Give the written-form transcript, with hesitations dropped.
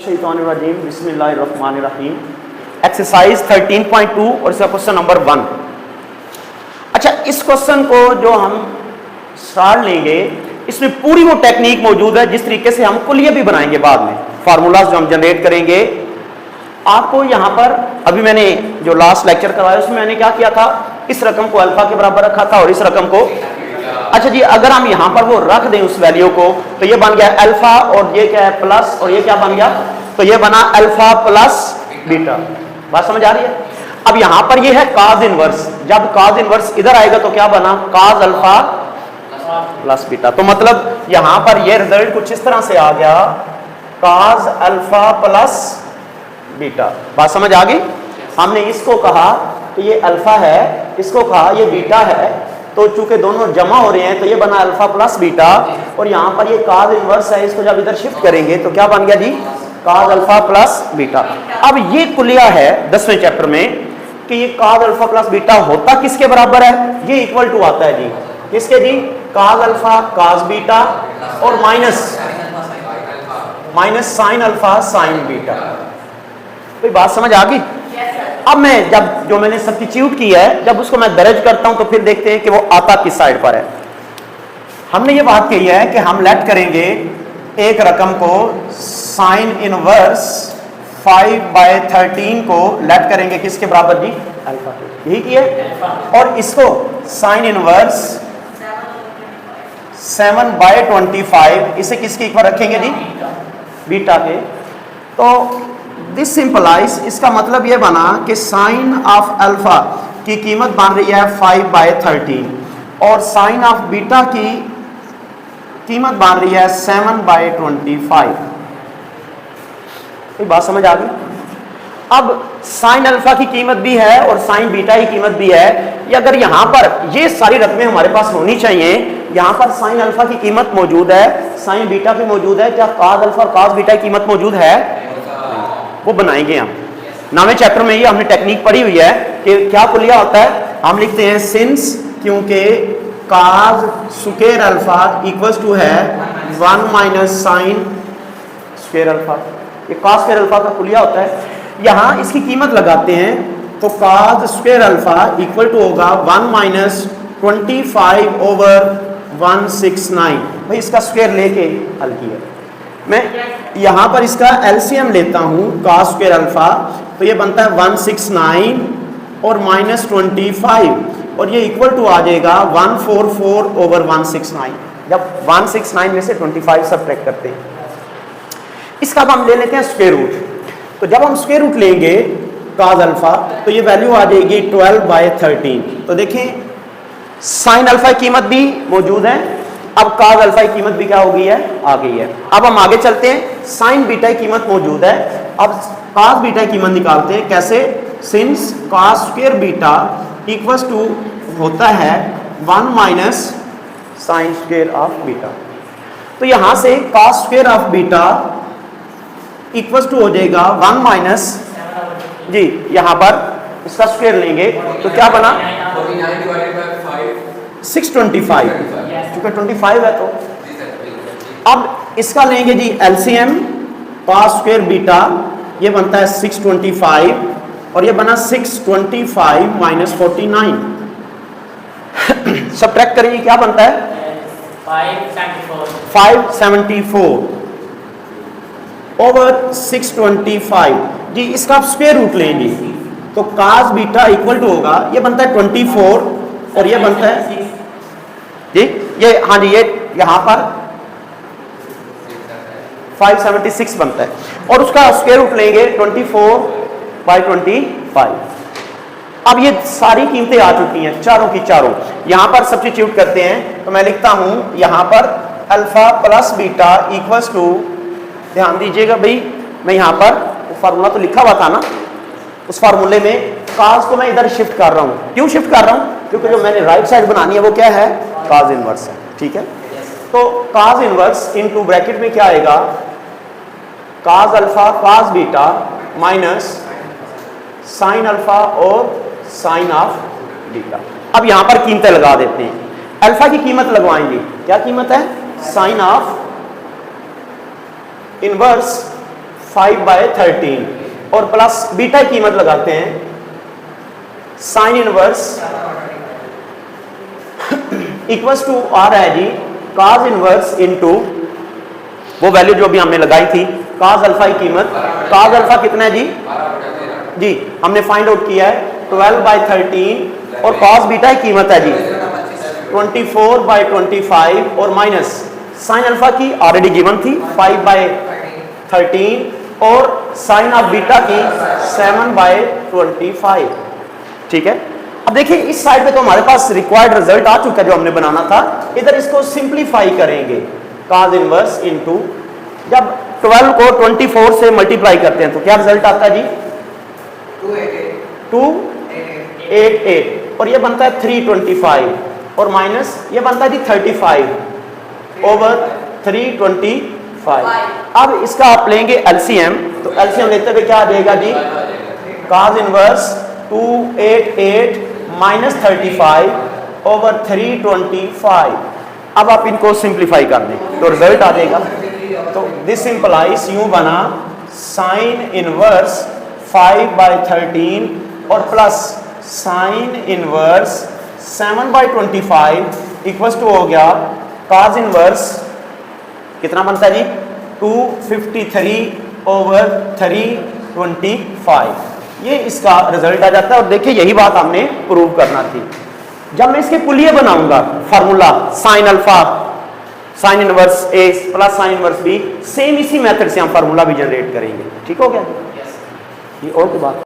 मिनश्शैतानिर्रजीम बिस्मिल्लाहिर्रहमानिर्रहीम। एक्सरसाइज 13.2 और इसका क्वेश्चन नंबर 1। अच्छा, इस क्वेश्चन को जो हम स्टार्ट लेंगे, इसमें पूरी वो टेक्निक मौजूद है जिस तरीके से हम कुलिया भी बनाएंगे बाद में, फार्मूलाज जो हम जनरेट करेंगे। आपको यहाँ पर अभी मैंने जो लास्ट लेक्चर करवाया उसमें मैंने क्या किया था, इस रकम को अल्फा के बराबर रखा था और इस रकम को, अच्छा जी, अगर हम यहाँ पर वो रख दें उस वैल्यू को तो ये बन गया अल्फा और ये क्या है प्लस, और ये क्या बन गया, तो ये बना अल्फा प्लस बीटा। बात समझ आ रही है? अब यहाँ पर ये है काज इनवर्स, जब काज इनवर्स इधर आएगा तो क्या बना, काज अल्फा प्लस बीटा। तो मतलब यहाँ पर ये रिजल्ट कुछ इस तरह से आ गया, काज अल्फा प्लस बीटा। बात समझ आ गई? हमने इसको कहा कि ये अल्फा है, इसको कहा ये बीटा है, तो चूंकि दोनों जमा हो रहे हैं तो ये बना अल्फा प्लस बीटा, और यहाँ पर ये काज इनवर्स है, इसको जब इधर शिफ्ट करेंगे तो क्या बन गया जी, काज अल्फा प्लस बीटा। अब ये कुलिया है 10वें चैप्टर में कि ये काज अल्फा प्लस बीटा होता किसके बराबर है, ये इक्वल टू आता है जी, किसके जी, काज अल्फा काज बीटा और minus sine alpha sign beta. कोई बात समझ आ गई? अब मैं जब जो मैंने सब्स्टिट्यूट किया है, जब उसको मैं दर्ज करता हूं तो फिर देखते हैं कि वो आता किस साइड पर है। हमने ये बात कही है कि हम लेट करेंगे एक रकम को साइन इनवर्स 5/13 को लेट करेंगे किसके बराबर जी, अल्फा के, यही किया, और इसको साइन इनवर्स 7/25 इसे किसके इक्वल रखेंगे जी, बीटा के। तो दिस सिंपलाइज, इसका मतलब ये बना कि साइन ऑफ अल्फा की कीमत बन रही है 5/13 और साइन ऑफ बीटा की कीमत बन रही है 7/25। ये बात समझ आ गई? अब साइन अल्फा की कीमत भी है और साइन बीटा की कीमत भी है। ये अगर यहाँ पर ये सारी रकमें हमारे पास होनी चाहिए, यहाँ पर साइन अल्फा की कीमत मौजूद है, साइन बीटा की मौजूद है, क्या काज अल्फा और काज बीटा की कीमत मौजूद है, वो बनाएंगे हम। 9वें चैप्टर में ये हमने टेक्निक पढ़ी हुई है कि क्या कुलिया होता है, हम लिखते हैं सिंस, क्योंकि काज स्क्वायर अल्फा इक्वल्स टू है 1 माइनस साइन स्क्वायर अल्फा। ये काज स्क्वायर अल्फा का कुलिया होता है। यहाँ इसकी कीमत लगाते हैं तो काज स्क्वायर अल्फा इक्वल टू होगा 1 माइनस 25/169। भाई इसका स्क्वायर लेके हल किया। मैं यहाँ पर इसका एलसीएम लेता हूँ काज स्क्वायर अल्फा, तो ये बनता है 169 और माइनस 25, और ये इक्वल टू आ जाएगा 144/169। जब 169 में से 25 सब्ट्रैक्ट करते हैं, इसका अब हम ले लेते हैं स्क्वायर रूट। तो जब हम स्क्वायर रूट लेंगे काज अल्फा तो ये वैल्यू आ जाएगी 12/13। तो देखें साइन अल्फा की कीमत भी मौजूद है, अब काज अल्फा की कीमत भी क्या हो गई है, आ गई है। अब हम आगे चलते हैं, साइन बीटा की कीमत मौजूद है, अब काज बीटा की कीमत निकालते हैं। कैसे, since cos square beta equals to होता है 1 minus sine square of beta. तो यहां से cos square of beta equals to हो जाएगा 1 माइनस जी, यहां पर इसका स्क्वायर लेंगे तो क्या बना 625, क्योंकि 25 है। तो अब इसका लेंगे जी एलसीएम, काज स्क्वायर बीटा ये बनता है 625 और ये बना 625 माइनस 49। सब्ट्रैक्ट करेंगे क्या बनता है 574 ओवर 625 जी। इसका आप स्क्वायर रूट लेंगे तो काज बीटा इक्वल टू होगा, ये बनता है 24 और ये बनता है जी, ये हाँ जी, ये यहां पर 576 बनता है, और उसका स्क्वायर रूट लेंगे 24/25। अब ये सारी कीमतें आ चुकी हैं चारों की चारों, यहां पर सब्स्टिट्यूट करते हैं तो मैं लिखता हूं यहां पर alpha plus beta equals to, ध्यान दीजिएगा भाई, मैं यहां पर फार्मूला तो लिखा हुआ था ना, उस फार्मूले में काज को मैं इधर शिफ्ट कर रहा हूं। क्यों शिफ्ट कर रहा हूं, क्योंकि जो मैंने राइट साइड बनानी है वो क्या है, काज इनवर्स है। ठीक है, तो काज इनवर्स इनटू ब्रैकेट में क्या आएगा, काज अल्फा काज बीटा माइनस साइन अल्फा और साइन ऑफ बीटा। अब यहां पर कीमतें लगा देते हैं, अल्फा की कीमत लगवाएंगे, क्या कीमत है, साइन ऑफ इनवर्स 5/13 और प्लस बीटा की कीमत लगाते हैं साइन इनवर्स इक्वल्स टू आ रहा है जी cos इनवर्स इनटू वो वैल्यू जो भी हमने लगाई थी cos अल्फा की कीमत। cos अल्फा कितना है जी हमने फाइंड आउट किया है 12/13 और cos बीटा की कीमत है जी 24/25 और माइनस साइन अल्फा की ऑलरेडी गिवन थी 5/13 और साइन ऑफ बीटा की 7/25। ठीक है, अब देखिए इस साइड पे तो हमारे पास रिक्वायर्ड रिजल्ट आ चुका है जो हमने बनाना था। इधर इसको सिंप्लीफाई करेंगे cos इनवर्स इनटू जब 12 को 24 से मल्टीप्लाई करते हैं तो क्या रिजल्ट आता है जी 288 और ये बनता है 325 और माइनस ये बनता है जी 35 ओवर 325। अब इसका आप लेंगे एलसीएम तो एलसीएम लेते हुए क्या आ जाएगा जी cos इनवर्स 288 माइनस 35 ओवर 325। अब आप इनको सिंप्लीफाई कर दें तो रिजल्ट आ जाएगा। तो दिस इंप्लाइज यूं बना साइन इनवर्स 5/13 और plus sine inverse 7/25 equals to हो गया cos इनवर्स कितना बनता है जी 253 ओवर 325। ये इसका रिजल्ट आ जाता है। और देखिए यही बात हमने प्रूव करना थी। जब मैं इसके पुलिये बनाऊंगा formula sine alpha sine inverse ए plus sine inverse B same इसी मेथड से हम फार्मूला भी जनरेट करेंगे। ठीक हो गया ये और की बात।